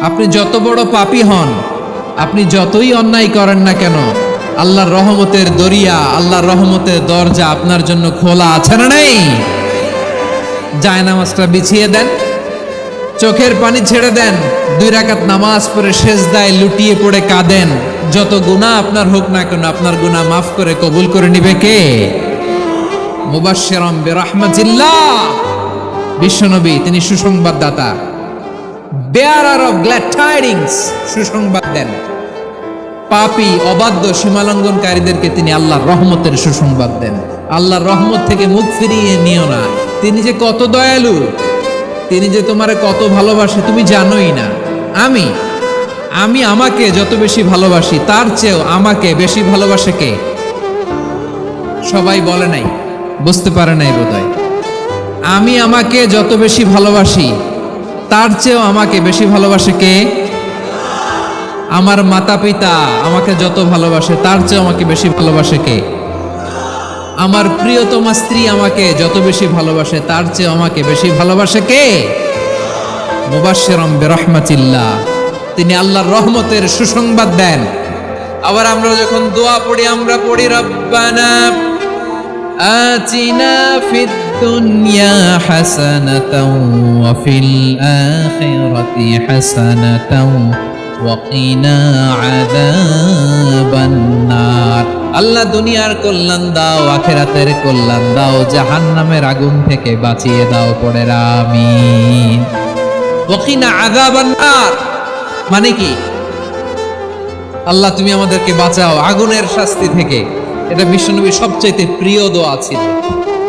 আপনি যত বড় পাপী হন, আপনি যতই অন্যায় করেন না কেন, আল্লাহর রহমতের দরিয়া, আল্লাহর রহমতের দরজা আপনার জন্য খোলা আছে না নেই? জায়নামাজটা বিছিয়ে দেন, চোখের পানি ছেড়ে দেন, 2 রাকাত নামাজ পড়ে সেজদায় লুটিয়ে পড়ে কাঁদেন। যত গুনাহ আপনার হোক না কেন, আপনার গুনাহ মাফ করে কবুল করে নিবে কে? মুবাশশিরাম বিরহমাতিল্লাহ, বিশ্বনবী তিনি সুসংবাদদাতা, বেয়ারার অফ গ্ল্যাড টাইডিংস, সুসংবাদ দেন। পাপী অবাধ্য সীমালঙ্ঘনকারীদেরকে তিনি আল্লাহর রহমতের সুসংবাদ দেন। আল্লাহর রহমত থেকে মুখ ফিরিয়ে নিও না। তিনি যে কত দয়ালু, তিনি যে তোমারে কত ভালোবাসে তুমি জানোই না। আমি আমাকে যত বেশি ভালোবাসি তার চেয়েও আমাকে বেশি ভালোবাসে কে? সবাই বলে নাই, বুঝতে পারে নাই বোধহয়। আমি আমাকে যত বেশি ভালোবাসি তার চেয়েও আমাকে বেশি ভালোবাসে কে? আমার মাতা পিতা আমাকে যত ভালোবাসে তার চেয়েও আমাকে বেশি ভালোবাসে কে? আমার প্রিয়তমা স্ত্রী আমাকে যত বেশি ভালোবাসে তার চেয়ে আমাকে বেশি ভালোবাসে কে? মুবাশশিরাম বিরহমাতিল্লাহ, তিনি আল্লাহর রহমতের সুসংবাদ দেন। আবার আমরা যখন দোয়া পড়ি, আমরা পড়ি রব্বানা আতিনা ফিদ দুনিয়া হাসানাতাও ওয়া ফিল আখিরাতি হাসানাতাও ওয়া কিনা আযাবান নার। আল্লাহ দুনিয়ার কল্যাণ দাও, আখিরাতের কল্যাণ দাও, জাহান্নামের আগুন থেকে বাঁচিয়ে দাও, পড়ে আমিন। ওয়া কিনা আযাবান নার মানে কি? আল্লাহ তুমি আমাদেরকে বাঁচাও আগুনের শাস্তি থেকে। এটা বিশ্বনবীর সবচেয়ে প্রিয় দোয়া ছিল।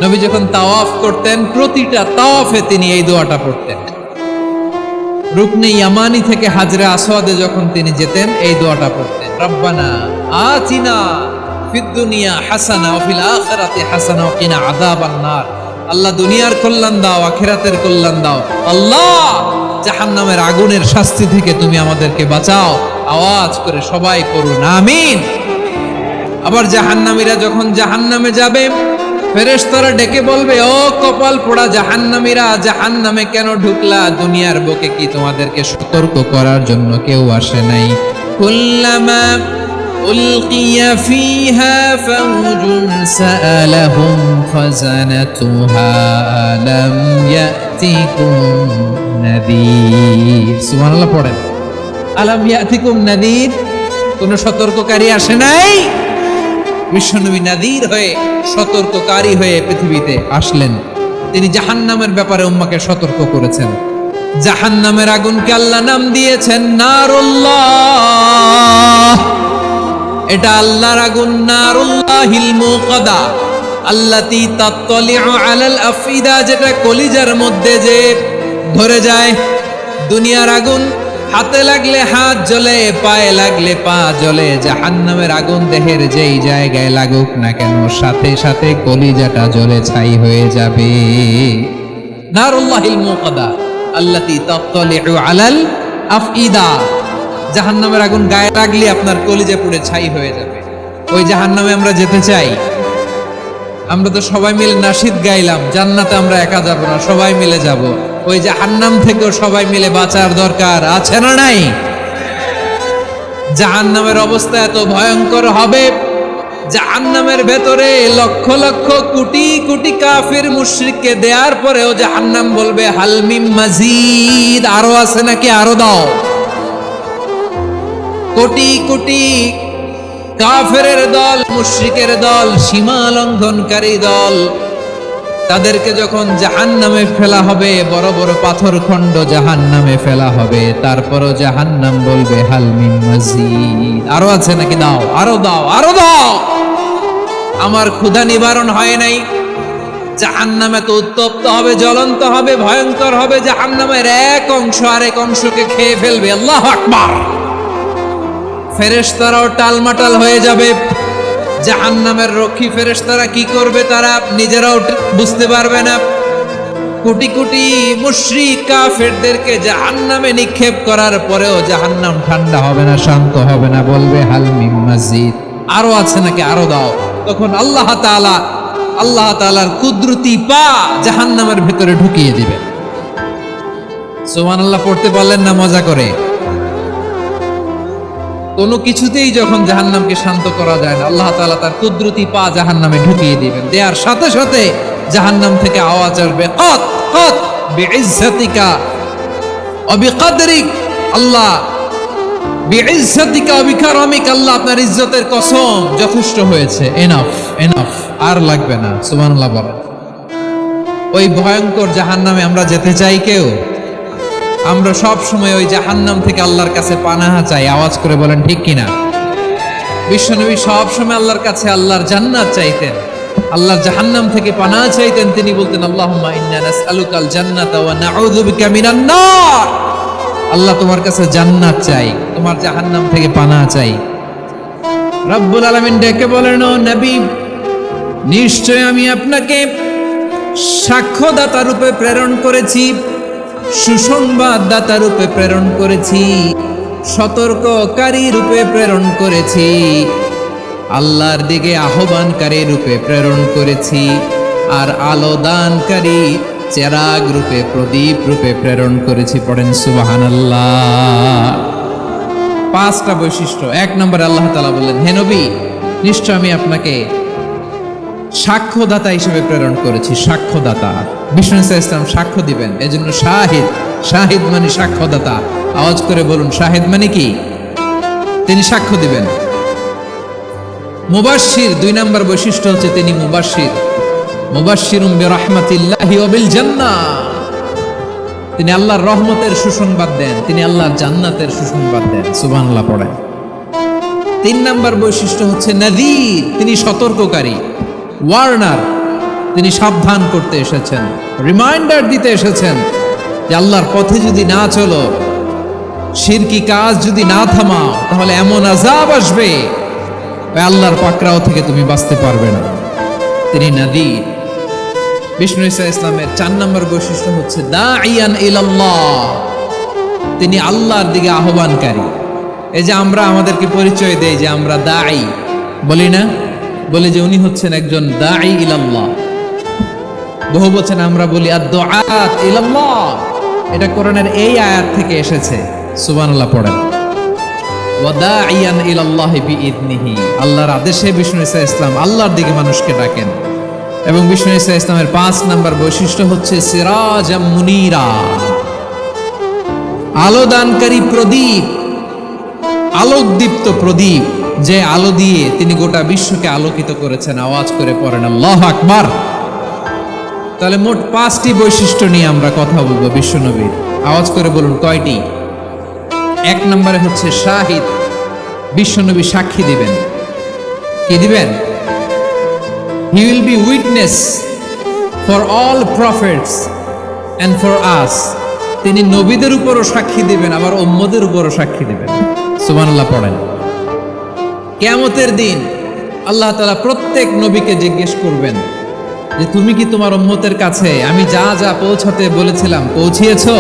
নবী যখন তাওয়াফ করতেন, প্রতিটা তাওয়াফে তিনি এই দোয়াটা পড়তেন। রুকনে ইয়ামানি থেকে হাজরে আসওয়াদে যখন তিনি যেতেন, এই দোয়াটা পড়তেন, রব্বানা আতিনা ফিদ দুনিয়া হাসানা ওয়া ফিল আখিরাতি হাসানা ওয়া কিনা আযাবান নার। আল্লাহ দুনিয়ার কল্যাণ দাও, আখিরাতের কল্যাণ দাও। আল্লাহ জাহান্নামের আগুনের শাস্তি থেকে তুমি আমাদেরকে বাঁচাও। আওয়াজ করে সবাই পড়ুন আমিন। আবার জাহান্নামীরা যখন জাহান্নামে যাবে, ফেরেশতারা ডেকে বলবে, ও কপাল পোড়া জাহান্নামীরা, জাহান্নামে কেন ঢুকলা? দুনিয়ার বুকে কি তোমাদেরকে সতর্ক করার জন্য কেউ আসে নাই? কুল্লামা উলকিয়া ফিহা ফাওজুন সাআলাহুম খাযানাতুহা আলাম ইয়াতিকুম নাযীর। সুবহানাল্লাহ পড়েন, আলাম ইয়াতিকুম নাযীর, কোন সতর্ককারী আসে নাই? বিশ্বনবী নাযীর হয়ে, সতর্ককারী হয়ে পৃথিবীতে আসলেন। তিনি জাহান্নামের ব্যাপারে উম্মাকে সতর্ক করেছেন। জাহান্নামের আগুনকে আল্লাহ নাম দিয়েছেন নারুল্লাহ। এটা আল্লাহর আগুন, নারুল্লাহিল মুকাদা আল্লাতী তাত্তালিউ আলাল আফিদা, যেটা কলিজার মধ্যে যে ধরে যায়। দুনিয়ার আগুন হাতে লাগলে হাত জ্বলে, পায়ে লাগলে পা জ্বলে। জাহান্নামের আগুন দেহের যেই জায়গায় লাগুক না কেন, সাথে সাথে কলিজাটা জ্বলে ছাই হয়ে যাবে। নারুল্লাহিল মুকাদা আল্লাতী তাত্তালিউ আলাল আফইদা, জাহান্নামের আগুন গায়ে লাগলে আপনার কলিজা পুড়ে ছাই হয়ে যাবে। ওই জাহান্নামে আমরা যেতে চাই? আমরা তো সবাই মিলে নাশিদ গাইলাম, জান্নাতে আমরা একা যাব না, সবাই মিলে যাব। ওই জাহান্নাম থেকেও সবাই মিলে বাঁচার দরকার আছে না নাই? জাহান্নামের অবস্থা এত ভয়ঙ্কর হবে, জাহান্নামের ভেতরে লক্ষ লক্ষ কোটি কোটি কাফির মুশরিককে দেওয়ার পরেও জাহান্নাম বলবে হাল মিন মাজিদ, আরো আছে নাকি, আরো দাও। কোটি কোটি কাফেরের দল, মুশরিকের দল, সীমা লঙ্ঘনকারী দল, তাদেরকে যখন জাহান্নামে ফেলা হবে, বড় বড় পাথর খণ্ড জাহান্নামে ফেলা হবে, তারপরও জাহান্নাম বলবে হাল মিন মাজিদ, আরো আছে নাকি, দাও, আরো দাও, আরো দাও। আমার ক্ষুধা নিবারণ হয় নাই। জাহান্নামে তো উত্তপ্ত হবে, জ্বলন্ত হবে, ভয়ঙ্কর হবে। জাহান্নামের এক অংশ আরেক অংশকে খেয়ে ফেলবে। আল্লাহু আকবার। ফেরেশতারাও টালমাটাল হয়ে যাবে। জাহান্নামের রক্ষী ফেরেশতারা কি করবে তারা নিজেরাও বুঝতে পারবে না। কোটি কোটি মুশরিক কাফেরদেরকে জাহান্নামে নিক্ষেপ করার পরেও জাহান্নাম ঠান্ডা হবে না, শান্ত হবে না, বলবে হাল মিন মাজিদ, আরো আছে নাকি, আরো দাও। তখন আল্লাহ তাআলার কুদরতি পা জাহান্নামের ভেতরে ঢুকিয়ে দিবে। সুবহানাল্লাহ পড়তে পারলেন না মজা করে? কোনো কিছুতেই যখন জাহান্নামকে শান্ত করা যায় না, আল্লাহ তাআলা তার কুদরতি পা জাহান্নামে ঢুকিয়ে দিবেন। দেওয়ার সাথে সাথে জাহান্নাম থেকে আওয়াজ আসবে, কত কত বিইজ্জাতিকা ওয়া বিকদরিক, আল্লাহ বিইজ্জাতিকা ওয়া বিকারামিক, আল্লাহ আপনার ইজ্জতের কসম, যথেষ্ট হয়েছে, এনাফ এনাফ, আর লাগবে না। সুবহানাল্লাহ বলেন। ওই ভয়ঙ্কর জাহান্নামে আমরা যেতে চাই কেউ? আমরা সব সময় ওই জাহান্নাম থেকে আল্লাহর কাছে পানাহা চাই। আওয়াজ করে বলেন ঠিক কিনা? বিশ্বনবী সব সময় আল্লাহর কাছে আল্লাহর জান্নাত চাইতেন, আল্লাহর জাহান্নাম থেকে পানাহা চাইতেন। তিনি বলতেন, আল্লাহুম্মা ইন্না নাসআলুকাল জান্নাতা ওয়া নাউযু বিকা মিনান নার। আল্লাহ তোমার কাছে জান্নাত চাই, তোমার জাহান্নাম থেকে পানাহা চাই। রব্বুল আলামিন ডেকে বলেন, ও নবী, নিশ্চয় আমি আপনাকে সাক্ষ্যদাতা রূপে প্রেরণ করেছি, সুসংবাদদাতা রূপে প্রেরণ করেছি, সতর্ককারী রূপে প্রেরণ করেছি, আল্লাহর দিকে আহ্বানকারী রূপে প্রেরণ করেছি, আর আলো দানকারী চেরাগ রূপে, প্রদীপ রূপে প্রেরণ করেছি। পড়েন সুবহানাল্লাহ। 5টা বৈশিষ্ট্য। 1 নম্বরে আল্লাহ তাআলা বললেন, হে নবী, নিশ্চয় আমি আপনাকে সাক্ষ্যদাতা হিসেবে প্রেরণ করেছি। সাক্ষ্যদাতা, বিষ্ণু ইসলাম সাক্ষ্য দিবেন, এজন্য শাহিদ। শাহিদ মানে সাক্ষ্যদাতা। আওয়াজ করে বলুন, শাহিদ মানে কি? তিনি সাক্ষ্য দিবেন। মুবাশশির, 2 নম্বর বৈশিষ্ট্য হচ্ছে তিনি মুবাশশির। মুবাশশিরুম বিরাহমাতিল্লাহি ওয়া বিল জান্নাহ, তিনি আল্লাহর রহমতের সুসংবাদ দেন, তিনি আল্লাহর জান্নাতের সুসংবাদ দেন। সুবহানাল্লাহ পড়েন। 3 নম্বর বৈশিষ্ট্য হচ্ছে নাযীর, তিনি সতর্ককারী। ওয়ার্নার, তিনি সাবধান করতে এসেছেন, রিমাইন্ডার দিতে এসেছেন যে আল্লাহর পথে যদি না চলো, শিরকি কাজ যদি না থামাও, তাহলে এমন আযাব আসবে ওই আল্লাহর পাকড়াও থেকে তুমি বাঁচতে পারবে না। তিনি নাযীর। বিষ্ণু ঈসা ইসলামের 4 নম্বর বৈশিষ্ট্য হচ্ছে দাঈয়ান ইলাল্লাহ, তিনি আল্লাহর দিকে আহ্বানকারী। এই যে আমরা আমাদেরকে পরিচয় দেই যে আমরা দাঈ, বলি না? বলে যে উনি হচ্ছেন একজন দাঈ ইলাল্লাহ। বহু বচন আমরা বলি আদ-দুআত ইলাল্লাহ, এটা কোরআনের এই আয়াত থেকে এসেছে। সুবহানাল্লাহ পড়েন। ওয়া দাঈয়ান ইলাল্লাহি বিইذনিহি, আল্লাহর আদেশে বিষ্ণু ঈসা ইসলাম আল্লাহর দিকে মানুষকে ডাকেন। এবং বিষ্ণু ঈসা ইসলামের 5 নম্বর বৈশিষ্ট্য হচ্ছে সিরাজাম মুনীরা, আলোদানকারী প্রদীপ, আলোকদীপ্ত প্রদীপ, যে আলো দিয়ে তিনি গোটা বিশ্বকে আলোকিত করেছেন। আওয়াজ করে পড়েন আল্লাহু আকবার। তাহলে মোট 5টি বৈশিষ্ট্য নিয়ে আমরা কথা বলবো বিশ্বনবীর। আওয়াজ করে বলুন কয়টি? 1 নম্বরে হচ্ছে শাহিদ, বিশ্বনবী সাক্ষী দিবেন। কি দিবেন? He will be witness for all prophets and for us. তিনি নবীদের উপরও সাক্ষী দিবেন, আবার উম্মতের উপরও সাক্ষী দিবেন। সুবহানাল্লাহ পড়েন। কিয়ামতের দিন আল্লাহ তাআলা প্রত্যেক নবীকে জিজ্ঞেস করবেন যে তুমি কি তোমার উম্মতের কাছে আমি যা যা পৌঁছাতে বলেছিলাম পৌঁছিয়েছো?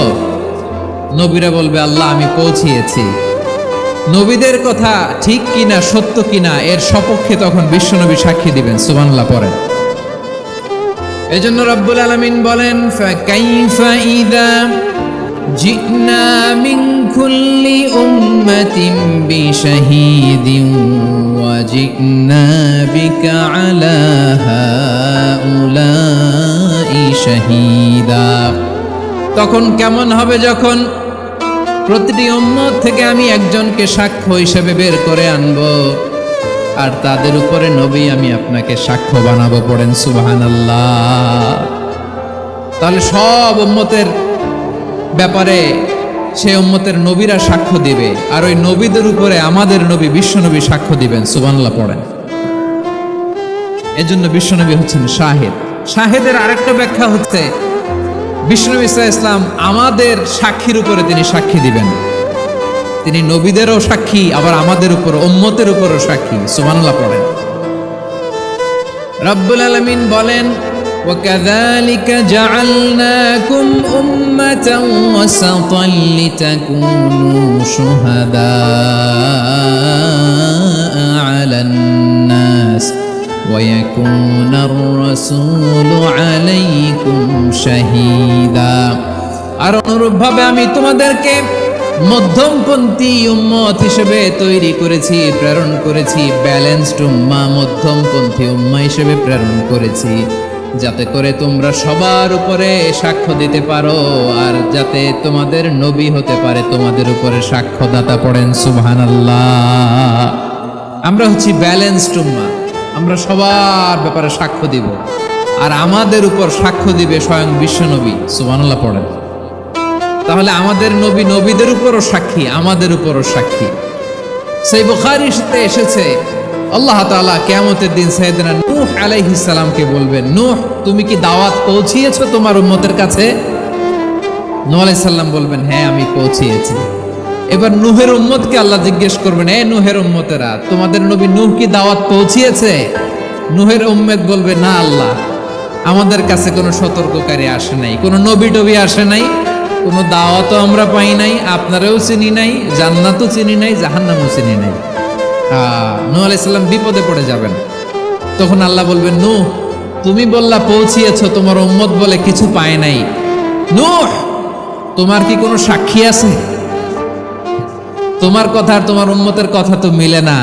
নবীরা বলবে, আল্লাহ আমি পৌঁছিয়েছি। নবীদের কথা ঠিক কিনা, সত্য কিনা, এর সপক্ষে তখন বিশ্বনবী সাক্ষী দিবেন। সুবহানাল্লাহ পড়েন। এজন্য রব্বুল আলামিন বলেন, ফাকাইফা ইযা জিনা মিন কুল্লি উম্মাতিন বিশাহীদিন ওয়া জিনা বিকা আলা হাউলাই শাহীদা। তখন কেমন হবে যখন প্রতিটি উম্মত থেকে আমি একজনকে সাক্ষ্য হিসেবে বের করে আনবো, আর তাদের উপরে নবী আমি আপনাকে সাক্ষ্য বানাবো। পড়েন সুবহানাল্লাহ। তাহলে সব উম্মতের ব্যাপারে সেই উম্মতের নবীরা সাক্ষ্য দিবে, আর ওই নবীদের উপরে আমাদের নবী বিশ্বনবী সাক্ষ্য দিবেন। সুবহানাল্লাহ পড়েন। এজন্য বিশ্বনবী হচ্ছেন শাহিদ। শাহিদের আরেকটা ব্যাখ্যা হচ্ছে বিষ্ণু ঈসা ইসলাম আমাদের সাক্ষীর উপরে তিনি সাক্ষী দিবেন। তিনি নবীদেরও সাক্ষী, আবার আমাদের উপর, উম্মতের উপরও সাক্ষী। সুবহানাল্লাহ পড়েন। রব্বুল আলামিন বলেন, وَكَذَلِكَ جَعَلْنَاكُمْ أُمَّةً وَسَطًا لِتَكُونُوا شُهَدَاءَ عَلَى النَّاسِ وَيَكُونَ الرَّسُولُ عَلَيْكُمْ شَهِيدًا। আর অনুরূপভাবে আমি তোমাদেরকে মধ্যমপন্থী উম্মত হিসেবে তৈরি করেছি, প্রেরণ করেছি। ব্যালেন্সড উম্মাহ, মধ্যমপন্থী উম্মাহ হিসেবে প্রেরণ করেছি, যাতে করে তোমরা সবার উপরে সাক্ষ্য দিতে পারো, আর যাতে তোমাদের নবী হতে পারে তোমাদের উপরে সাক্ষ্যদাতা। পড়েন সুবহানাল্লাহ। আমরা হচ্ছি ব্যালেন্সড উম্মাহ, আমরা সবার ব্যাপারে সাক্ষ্য দিব, আর আমাদের উপর সাক্ষ্য দিবে স্বয়ং বিশ্বনবী। সুবহানাল্লাহ পড়েন। তাহলে আমাদের নবী নবীদের উপরও সাক্ষী, আমাদের উপরও সাক্ষী। সেই বুখারীতে এসেছে আল্লাহ তাআলা কিয়ামতের দিন সাইয়েদনা নূহ আলাইহিস সালামকে বলবেন, নূহ তুমি কি দাওয়াত পৌঁছিয়েছো তোমার উম্মতের কাছে? নূহ আলাইহিস সালাম বলবেন, হ্যাঁ আমি পৌঁছিয়েছি। এবার নূহের উম্মতকে আল্লাহ জিজ্ঞেস করবেন, এ নূহের উম্মতেরা, তোমাদের নবী নূহ কি দাওয়াত পৌঁছিয়েছে? নূহের উম্মত বলবে, না আল্লাহ, আমাদের কাছে কোনো সতর্ককারী আসে নাই, কোনো নবী টবি আসে নাই, কোনো দাওয়াতও আমরা পাই নাই, আপনারাও চিনি নাই, জান্নাতও চিনি নাই, জাহান্নামও চিনি নাই। নূহ আলাইহিস সালাম বিপদে পড়ে যাবেন। তখন আল্লাহ বলবেন, নূহ তুমি বললা পৌঁছিয়েছো, তোমার উম্মত বলে কিছু পায় নাই। নূহ তোমার কি কোনো সাক্ষী আছে? তোমার কথা আর তোমার উম্মতের কথা তো মিলে না।